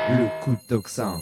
Le coup de tocsin.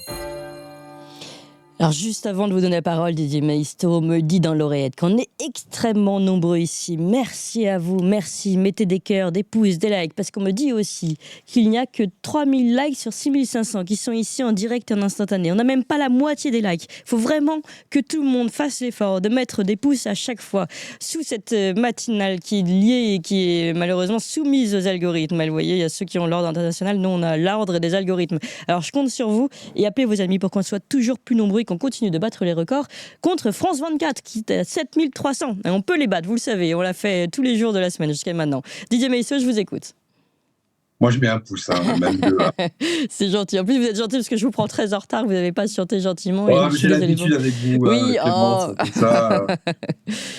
Alors juste avant de vous donner la parole, Didier Maisto me dit dans l'oreillette qu'on est extrêmement nombreux ici. Merci à vous, merci. Mettez des cœurs, des pouces, des likes, parce qu'on me dit aussi qu'il n'y a que 3000 likes sur 6500 qui sont ici en direct et en instantané. On n'a même pas la moitié des likes. Il faut vraiment que tout le monde fasse l'effort de mettre des pouces à chaque fois sous cette matinale qui est liée et qui est malheureusement soumise aux algorithmes. Vous voyez, il y a ceux qui ont l'ordre international, nous on a l'ordre des algorithmes. Alors je compte sur vous et appelez vos amis pour qu'on soit toujours plus nombreux, qu'on continue de battre les records contre France 24 qui est à 7300. Et on peut les battre, vous le savez, on l'a fait tous les jours de la semaine jusqu'à maintenant. Didier Maisso, je vous écoute. Moi, je mets un pouce, même deux. C'est gentil. En plus, vous êtes gentil parce que je vous prends très en retard. Vous n'avez pas chanté gentiment. Oh, j'ai l'habitude avec vous, oui, Clémence, tout ça.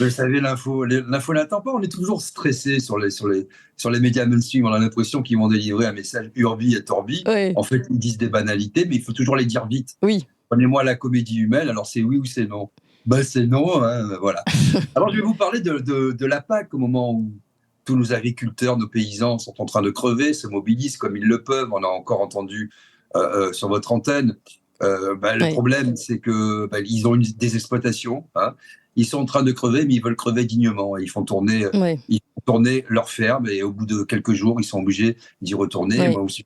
Vous savez, l'info n'attend pas. On est toujours stressé sur les médias mainstream. On a l'impression qu'ils vont délivrer un message urbi et torbi. Oui. En fait, ils disent des banalités, mais il faut toujours les dire vite. Oui. Prenez-moi la comédie humaine. Alors, c'est oui ou c'est non. C'est non, hein, voilà. Alors, je vais vous parler de la PAC au moment où tous nos agriculteurs, nos paysans sont en train de crever, se mobilisent comme ils le peuvent. On a encore entendu sur votre antenne. Le problème, c'est que ils ont des exploitations. Hein. Ils sont en train de crever, mais ils veulent crever dignement. Ils font tourner leur ferme et au bout de quelques jours, ils sont obligés d'y retourner. Moi aussi,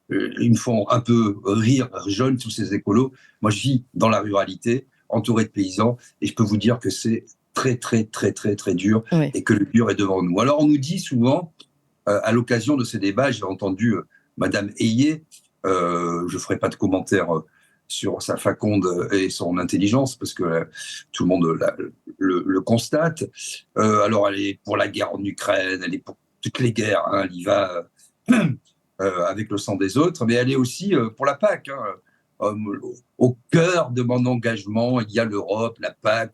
ils me font un peu rire, jeunes, tous ces écolos. Moi, je vis dans la ruralité, entouré de paysans, et je peux vous dire que c'est très, très, très, très, très dur et que le dur est devant nous. Alors, on nous dit souvent, à l'occasion de ces débats, j'ai entendu Madame Hayé, je ne ferai pas de commentaires sur sa faconde et son intelligence, parce que tout le monde le constate. Alors, elle est pour la guerre en Ukraine, elle est pour toutes les guerres, hein, elle y va avec le sang des autres, mais elle est aussi pour la PAC. Hein. Au cœur de mon engagement, il y a l'Europe, la PAC,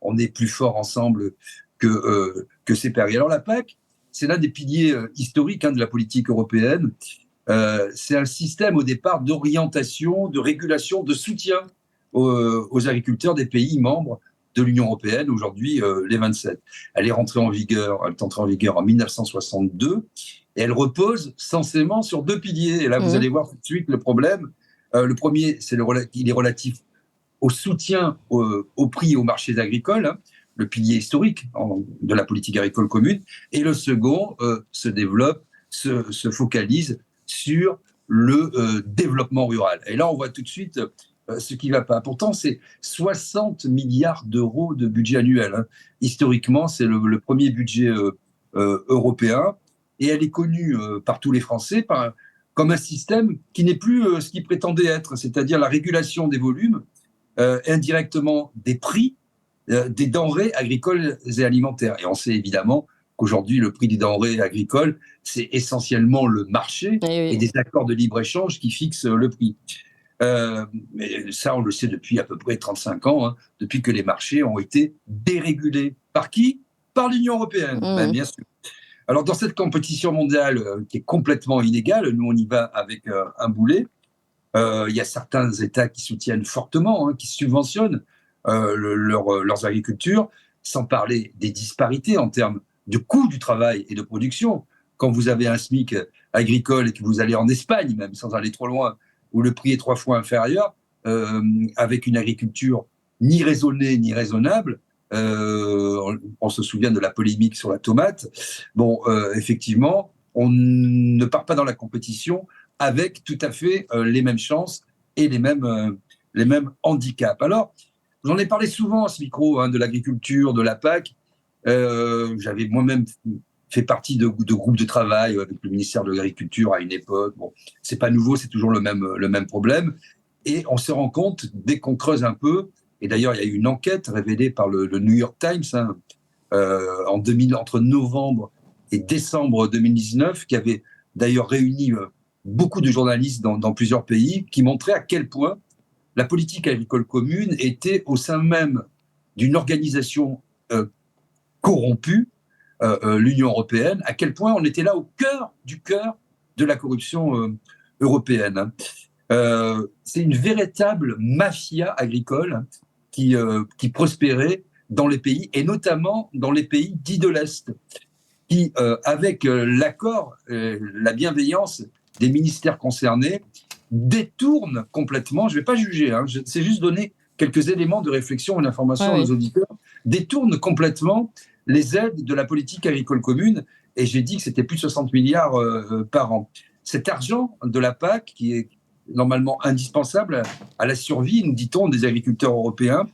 on est plus fort ensemble que ces périls. Alors la PAC, c'est l'un des piliers historiques de la politique européenne. C'est un système au départ d'orientation, de régulation, de soutien aux agriculteurs des pays membres de l'Union européenne, aujourd'hui les 27. Elle est entrée en vigueur en 1962 et elle repose censément sur deux piliers. Et là, vous allez voir tout de suite le problème. Le premier, il est relatif au soutien au prix et aux marchés agricoles, hein, le pilier historique de la politique agricole commune. Et le second se focalise sur le développement rural. Et là, on voit tout de suite ce qui ne va pas. Pourtant, c'est 60 milliards d'euros de budget annuel. Hein. Historiquement, c'est le premier budget européen. Et elle est connue par tous les Français comme un système qui n'est plus ce qu'il prétendait être, c'est-à-dire la régulation des volumes, indirectement des prix des denrées agricoles et alimentaires. Et on sait évidemment qu'aujourd'hui, le prix des denrées agricoles, c'est essentiellement le marché et des accords de libre-échange qui fixent le prix. Mais ça, on le sait depuis à peu près 35 ans, hein, depuis que les marchés ont été dérégulés. Par qui ? Par l'Union européenne, bien sûr. Alors, dans cette compétition mondiale qui est complètement inégale, nous, on y va avec un boulet. Il y a certains États qui soutiennent fortement, hein, qui subventionnent leurs agricultures, sans parler des disparités en termes de coût du travail et de production. Quand vous avez un SMIC agricole et que vous allez en Espagne, même sans aller trop loin, où le prix est 3 fois inférieur, avec une agriculture ni raisonnée ni raisonnable, on se souvient de la polémique sur la tomate. Effectivement, on ne part pas dans la compétition avec tout à fait les mêmes chances et les mêmes handicaps. Alors, j'en ai parlé souvent à ce micro, de l'agriculture, de la PAC. J'avais moi-même fait partie de groupes de travail avec le ministère de l'Agriculture à une époque. Bon, c'est pas nouveau, c'est toujours le même problème. Et on se rend compte, dès qu'on creuse un peu, et d'ailleurs, il y a eu une enquête révélée par le New York Times entre novembre et décembre 2019, qui avait d'ailleurs réuni beaucoup de journalistes dans plusieurs pays, qui montrait à quel point la politique agricole commune était au sein même d'une organisation corrompue, l'Union européenne, à quel point on était là au cœur de la corruption européenne. C'est une véritable mafia agricole qui prospérait dans les pays, et notamment dans les pays dits de l'Est, qui, avec l'accord, la bienveillance des ministères concernés, détourne complètement, je ne vais pas juger, hein, c'est juste donner quelques éléments de réflexion et d'information à nos auditeurs, détourne complètement les aides de la politique agricole commune, et j'ai dit que c'était plus de 60 milliards par an. Cet argent de la PAC, qui est normalement indispensable à la survie, nous dit-on, des agriculteurs européens,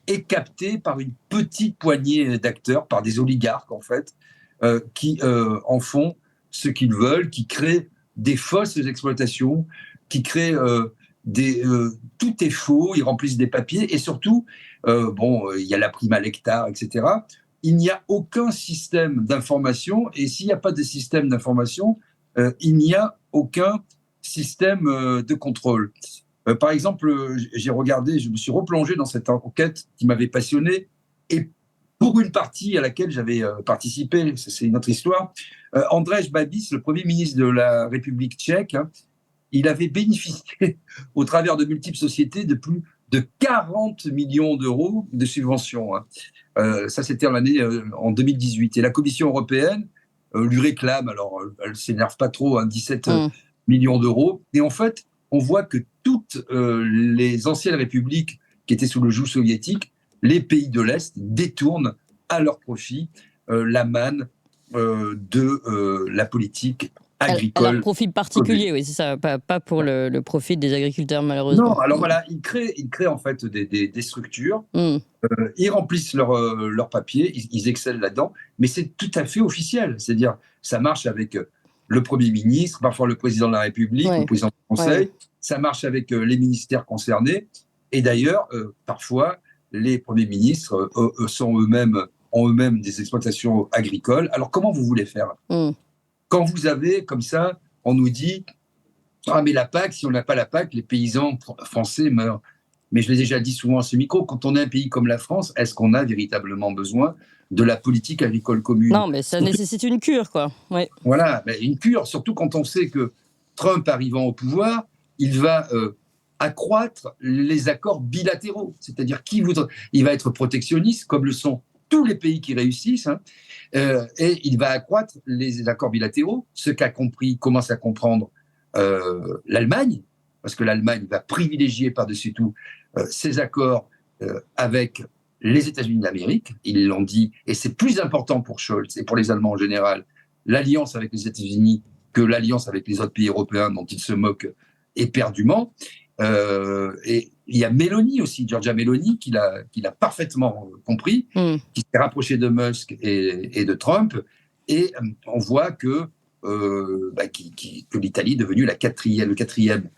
est capté par une petite poignée d'acteurs, par des oligarques en fait, qui en font ce qu'ils veulent, qui créent des fausses exploitations, qui créent tout est faux, ils remplissent des papiers, et surtout, il y a la prime à l'hectare, etc. Il n'y a aucun système d'information, et s'il n'y a pas de système d'information, il n'y a aucun système de contrôle. Par exemple, j'ai regardé, je me suis replongé dans cette enquête qui m'avait passionné, et pour une partie à laquelle j'avais participé, c'est une autre histoire, Andrej Babis, le Premier ministre de la République tchèque, hein, il avait bénéficié, au travers de multiples sociétés, de plus de 40 millions d'euros de subventions. Hein. Ça, c'était en 2018. Et la Commission européenne lui réclame, alors elle ne s'énerve pas trop, hein, 17 millions d'euros. Et en fait, on voit que toutes les anciennes républiques qui étaient sous le joug soviétique, les pays de l'Est détournent à leur profit la manne de la politique agricole. À leur profit particulier, oui, c'est ça, pas pour le profit des agriculteurs, malheureusement. Non, alors voilà, ils créent en fait des structures, ils remplissent leur papier, ils excellent là-dedans, mais c'est tout à fait officiel, c'est-à-dire ça marche avec le Premier ministre, parfois le Président de la République, le Président du Conseil, ça marche avec les ministères concernés, et d'ailleurs, parfois, les Premiers ministres ont eux-mêmes des exploitations agricoles. Alors comment vous voulez faire Quand vous avez, comme ça, on nous dit « Ah mais la PAC, si on n'a pas la PAC, les paysans français meurent ». Mais je l'ai déjà dit souvent à ce micro, quand on est un pays comme la France, est-ce qu'on a véritablement besoin de la politique agricole commune? Non, mais ça nécessite une cure, quoi. Ouais. Voilà, une cure, surtout quand on sait que Trump, arrivant au pouvoir, il va accroître les accords bilatéraux. C'est-à-dire qu'il va être protectionniste, comme le sont tous les pays qui réussissent, hein, et il va accroître les accords bilatéraux, ce commence à comprendre l'Allemagne, parce que l'Allemagne va privilégier par-dessus tout ces accords avec les États-Unis d'Amérique, ils l'ont dit, et c'est plus important pour Scholz et pour les Allemands en général, l'alliance avec les États-Unis que l'alliance avec les autres pays européens dont ils se moquent éperdument. Et il y a Meloni aussi, Giorgia Meloni, qui l'a parfaitement compris, qui s'est rapprochée de Musk et de Trump, et on voit que l'Italie est devenue le quatrième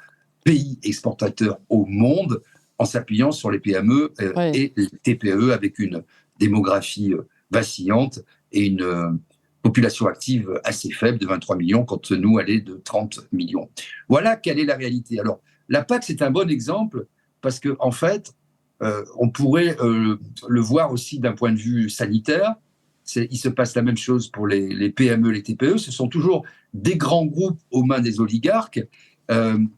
pays exportateur au monde en s'appuyant sur les PME et les TPE, avec une démographie vacillante et une population active assez faible de 23 millions, quand nous, elle est de 30 millions. Voilà quelle est la réalité. Alors, la PAC, c'est un bon exemple, parce qu'en fait, on pourrait le voir aussi d'un point de vue sanitaire. Il se passe la même chose pour les PME, les TPE. Ce sont toujours des grands groupes aux mains des oligarques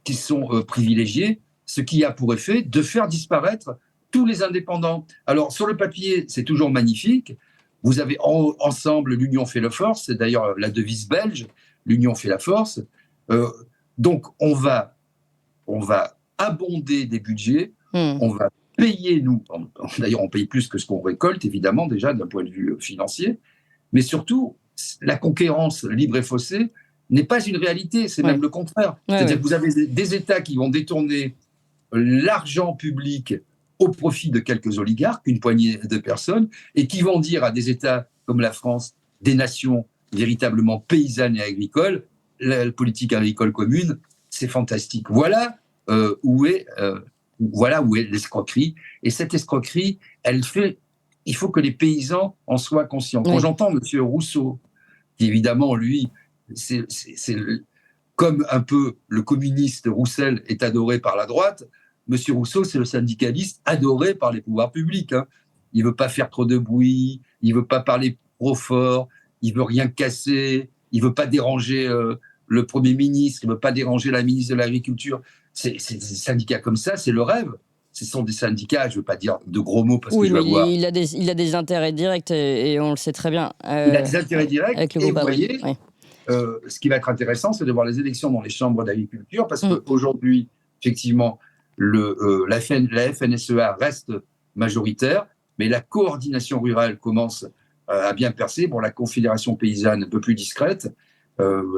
qui sont privilégiés, ce qui a pour effet de faire disparaître tous les indépendants. Alors, sur le papier, c'est toujours magnifique. Vous avez ensemble, l'union fait la force. C'est d'ailleurs la devise belge, l'union fait la force. Donc, on va abonder des budgets, on va payer, nous, d'ailleurs on paye plus que ce qu'on récolte, évidemment, déjà d'un point de vue financier, mais surtout, la concurrence libre et faussée n'est pas une réalité, c'est même le contraire. C'est-à-dire que vous avez des États qui vont détourner l'argent public au profit de quelques oligarques, une poignée de personnes, et qui vont dire à des États comme la France, des nations véritablement paysannes et agricoles, la politique agricole commune, c'est fantastique. Voilà où est l'escroquerie. Et cette escroquerie, il faut que les paysans en soient conscients. Quand j'entends M. Rousseau, qui évidemment, lui, c'est comme un peu le communiste Roussel est adoré par la droite, M. Rousseau, c'est le syndicaliste adoré par les pouvoirs publics. Hein. Il ne veut pas faire trop de bruit, il ne veut pas parler trop fort, il ne veut rien casser, il ne veut pas déranger le Premier ministre, il ne veut pas déranger la ministre de l'Agriculture. C'est des syndicats comme ça, c'est le rêve. Ce sont des syndicats, je ne veux pas dire de gros mots parce que je vais avoir... il a des intérêts directs et on le sait très bien. Il a des intérêts directs avec le et groupe vous voyez, ce qui va être intéressant, c'est de voir les élections dans les chambres d'agriculture, parce Mm. qu'aujourd'hui, effectivement, la FNSEA reste majoritaire, mais la coordination rurale commence à bien percer. Bon, la Confédération paysanne, un peu plus discrète,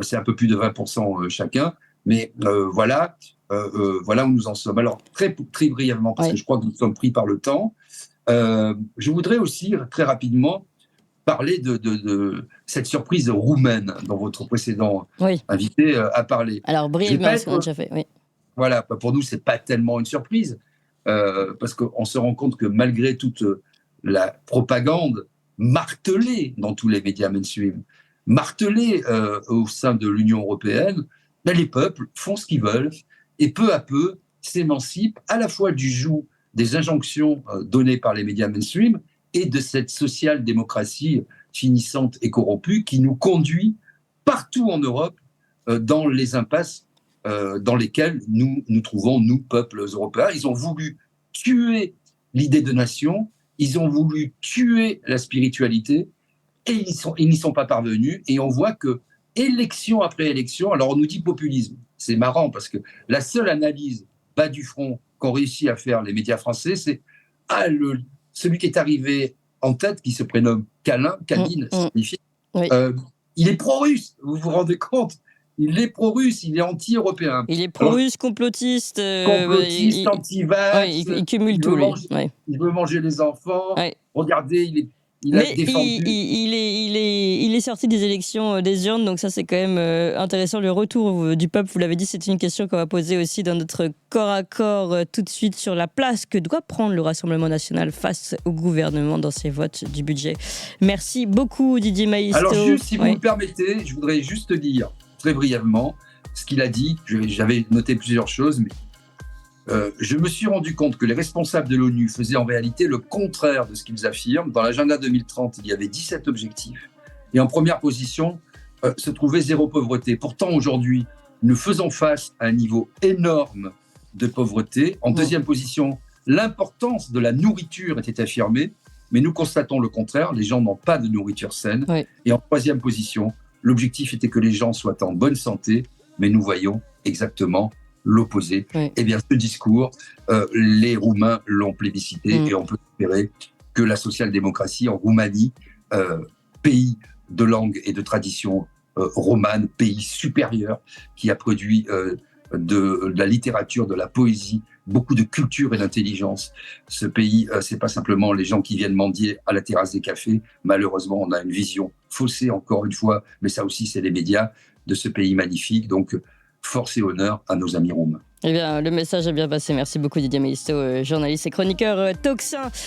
c'est un peu plus de 20% chacun, mais voilà où nous en sommes. Alors, très brièvement, parce que je crois que nous sommes pris par le temps, je voudrais aussi, très rapidement, parler de cette surprise roumaine dont votre précédent invité a parlé. Alors, brièvement, parce qu'on a déjà fait, oui. Voilà, pour nous, c'est pas tellement une surprise, parce qu'on se rend compte que malgré toute la propagande martelée dans tous les médias mainstream, martelée au sein de l'Union européenne, ben, les peuples font ce qu'ils veulent et peu à peu s'émancipent à la fois du joug des injonctions données par les médias mainstream et de cette social-démocratie finissante et corrompue qui nous conduit partout en Europe dans les impasses dans lesquelles nous trouvons, nous, peuples européens. Ils ont voulu tuer l'idée de nation, ils ont voulu tuer la spiritualité, et ils n'y sont pas parvenus. Et on voit que, élection après élection, alors on nous dit populisme. C'est marrant, parce que la seule analyse bas du front qu'ont réussi à faire les médias français, c'est celui qui est arrivé en tête, qui se prénomme Kadine, signifie, il est pro-russe, vous vous rendez compte? Il est pro-russe, il est anti-européen. Il est pro-russe, complotiste. Complotiste, anti-vax. Il cumule tout, lui. Il veut manger les enfants. Regardez, il a défendu. Il est sorti des élections des urnes, donc ça c'est quand même intéressant. Le retour du peuple, vous l'avez dit, c'est une question qu'on va poser aussi dans notre corps à corps tout de suite sur la place que doit prendre le Rassemblement national face au gouvernement dans ses votes du budget. Merci beaucoup Didier Maisto. Alors juste, si vous me permettez, je voudrais juste dire très brièvement ce qu'il a dit. J'avais noté plusieurs choses, mais je me suis rendu compte que les responsables de l'ONU faisaient en réalité le contraire de ce qu'ils affirment. Dans l'agenda 2030, il y avait 17 objectifs. Et en première position, se trouvait zéro pauvreté. Pourtant, aujourd'hui, nous faisons face à un niveau énorme de pauvreté. En deuxième position, l'importance de la nourriture était affirmée. Mais nous constatons le contraire. Les gens n'ont pas de nourriture saine. Et en troisième position, l'objectif était que les gens soient en bonne santé. Mais nous voyons exactement l'opposé. Eh bien, ce discours, les Roumains l'ont plébiscité et on peut espérer que la social-démocratie en Roumanie, pays de langue et de tradition romane, pays supérieur qui a produit de la littérature, de la poésie, beaucoup de culture et d'intelligence. Ce pays, c'est pas simplement les gens qui viennent mendier à la terrasse des cafés. Malheureusement, on a une vision faussée encore une fois, mais ça aussi, c'est les médias de ce pays magnifique. Donc, force et honneur à nos amis roumains. Eh bien, le message est bien passé. Merci beaucoup Didier Maisto, journaliste et chroniqueur Tocsin.